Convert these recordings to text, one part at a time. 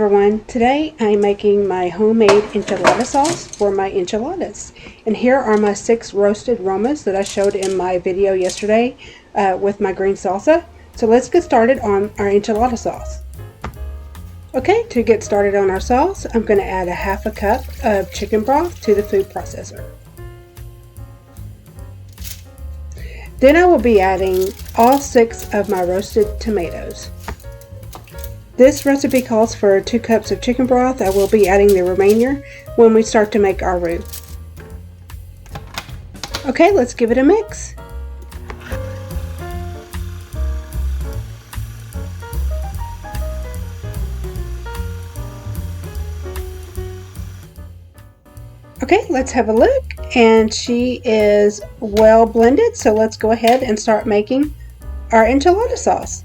everyone, today I'm making my homemade enchilada sauce for my enchiladas. And here are my 6 roasted Romas that I showed in my video yesterday with my green salsa. So let's get started on our enchilada sauce. Okay, to get started on our sauce, I'm going to add a half a cup of chicken broth to the food processor. Then I will be adding all 6 of my roasted tomatoes. This recipe calls for 2 cups of chicken broth. I will be adding the remainder when we start to make our roux. Okay, let's give it a mix. Okay, let's have a look, and she is well blended, so let's go ahead and start making our enchilada sauce.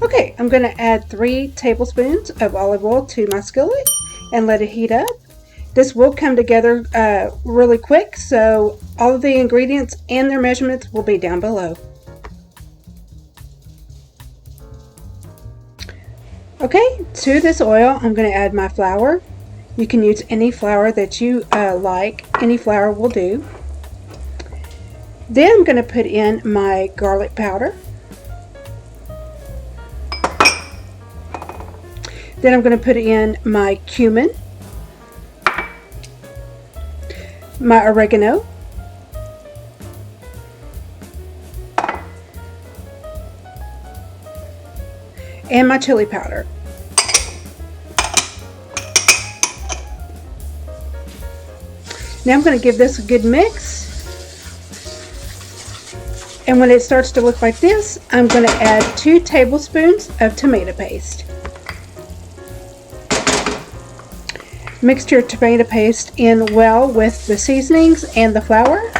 Okay, I'm going to add 3 tablespoons of olive oil to my skillet and let it heat up. This will come together really quick, so all of the ingredients and their measurements will be down below. Okay, to this oil I'm going to add my flour. You can use any flour that you like. Any flour will do. Then I'm going to put in my garlic powder. Then I'm going to put in my cumin, my oregano, and my chili powder. Now I'm going to give this a good mix. And when it starts to look like this, I'm going to add 2 tablespoons of tomato paste. Mix your tomato paste in well with the seasonings and the flour,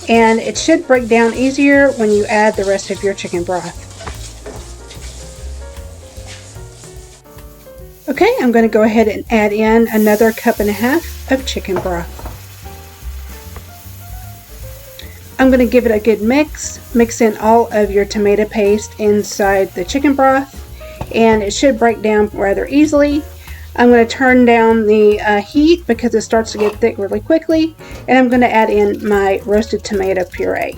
and it should break down easier when you add the rest of your chicken broth. Okay, I'm going to go ahead and add in another 1.5 cups of chicken broth. I'm going to give it a good mix. Mix in all of your tomato paste inside the chicken broth, and it should break down rather easily. I'm going to turn down the heat because it starts to get thick really quickly, and I'm going to add in my roasted tomato puree.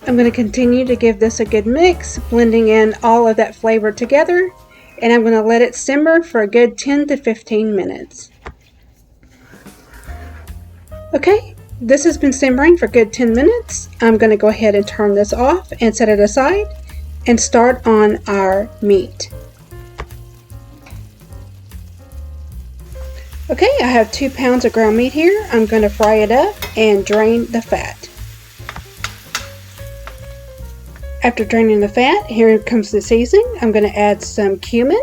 I'm going to continue to give this a good mix, blending in all of that flavor together, and I'm going to let it simmer for a good 10 to 15 minutes. Okay, this has been simmering for a good 10 minutes. I'm going to go ahead and turn this off and set it aside and start on our meat. Okay, I have 2 pounds of ground meat here. I'm going to fry it up and drain the fat. After draining the fat, here comes the seasoning. I'm going to add some cumin.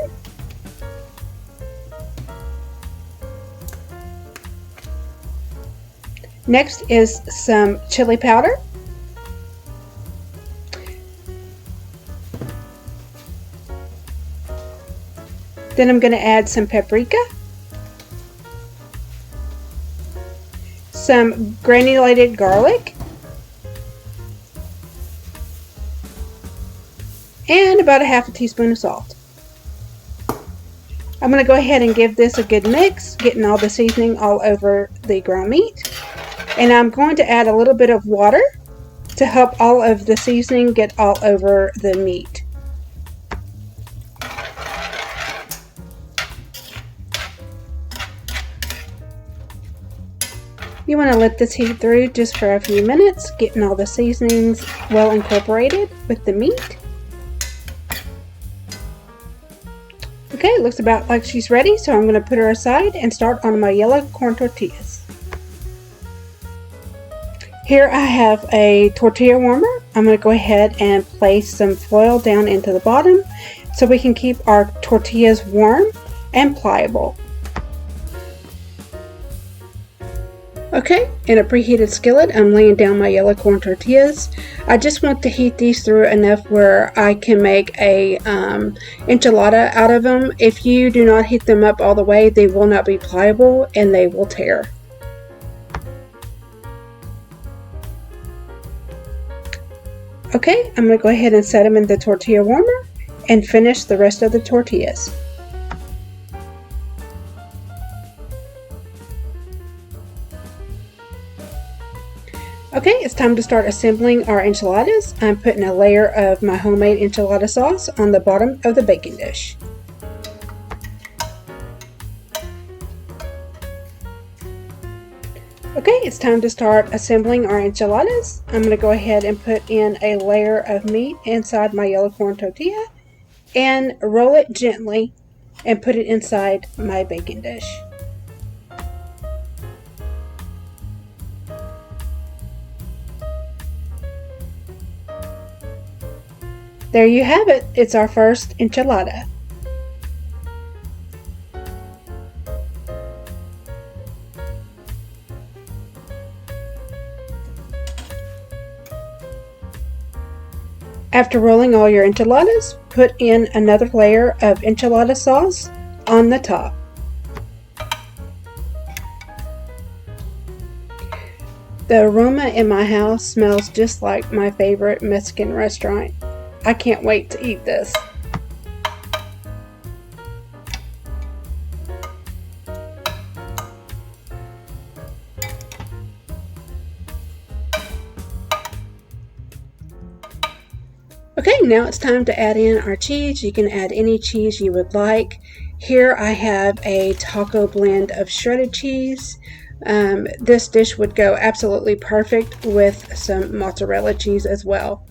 Next is some chili powder. Then I'm going to add some paprika, some granulated garlic, and about 1/2 teaspoon of salt. I'm going to go ahead and give this a good mix, getting all the seasoning all over the ground meat. And I'm going to add a little bit of water to help all of the seasoning get all over the meat. You want to let this heat through just for a few minutes, getting all the seasonings well incorporated with the meat. Okay, it looks about like she's ready, so I'm going to put her aside and start on my yellow corn tortillas. Here I have a tortilla warmer. I'm going to go ahead and place some foil down into the bottom so we can keep our tortillas warm and pliable. Okay, in a preheated skillet, I'm laying down my yellow corn tortillas. I just want to heat these through enough where I can make a enchilada out of them. If you do not heat them up all the way, they will not be pliable and they will tear. Okay, I'm going to go ahead and set them in the tortilla warmer and finish the rest of the tortillas. Okay, it's time to start assembling our enchiladas. I'm putting a layer of my homemade enchilada sauce on the bottom of the baking dish. Okay, it's time to start assembling our enchiladas. I'm going to go ahead and put in a layer of meat inside my yellow corn tortilla and roll it gently and put it inside my baking dish. There you have it. It's our first enchilada. After rolling all your enchiladas, put in another layer of enchilada sauce on the top. The aroma in my house smells just like my favorite Mexican restaurant. I can't wait to eat this. Okay, now it's time to add in our cheese. You can add any cheese you would like. Here I have a taco blend of shredded cheese. This dish would go absolutely perfect with some mozzarella cheese as well.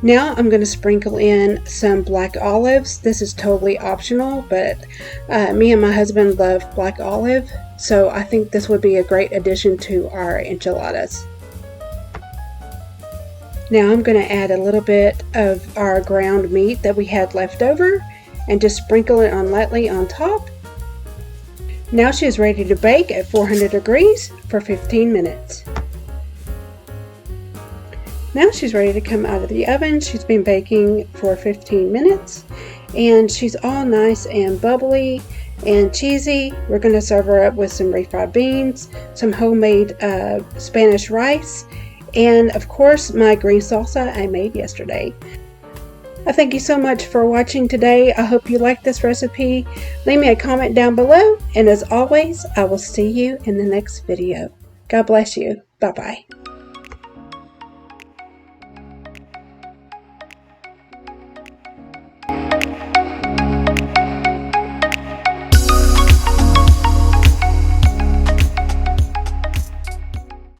Now I'm going to sprinkle in some black olives. This is totally optional, but me and my husband love black olive, so I think this would be a great addition to our enchiladas. Now I'm going to add a little bit of our ground meat that we had left over and just sprinkle it on lightly on top. Now she is ready to bake at 400 degrees for 15 minutes. Now she's ready to come out of the oven. She's been baking for 15 minutes and she's all nice and bubbly and cheesy. We're going to serve her up with some refried beans, some homemade Spanish rice, and of course my green salsa I made yesterday. I thank you so much for watching today. I hope you liked this recipe. Leave me a comment down below, and as always, I will see you in the next video. God bless you. Bye-bye.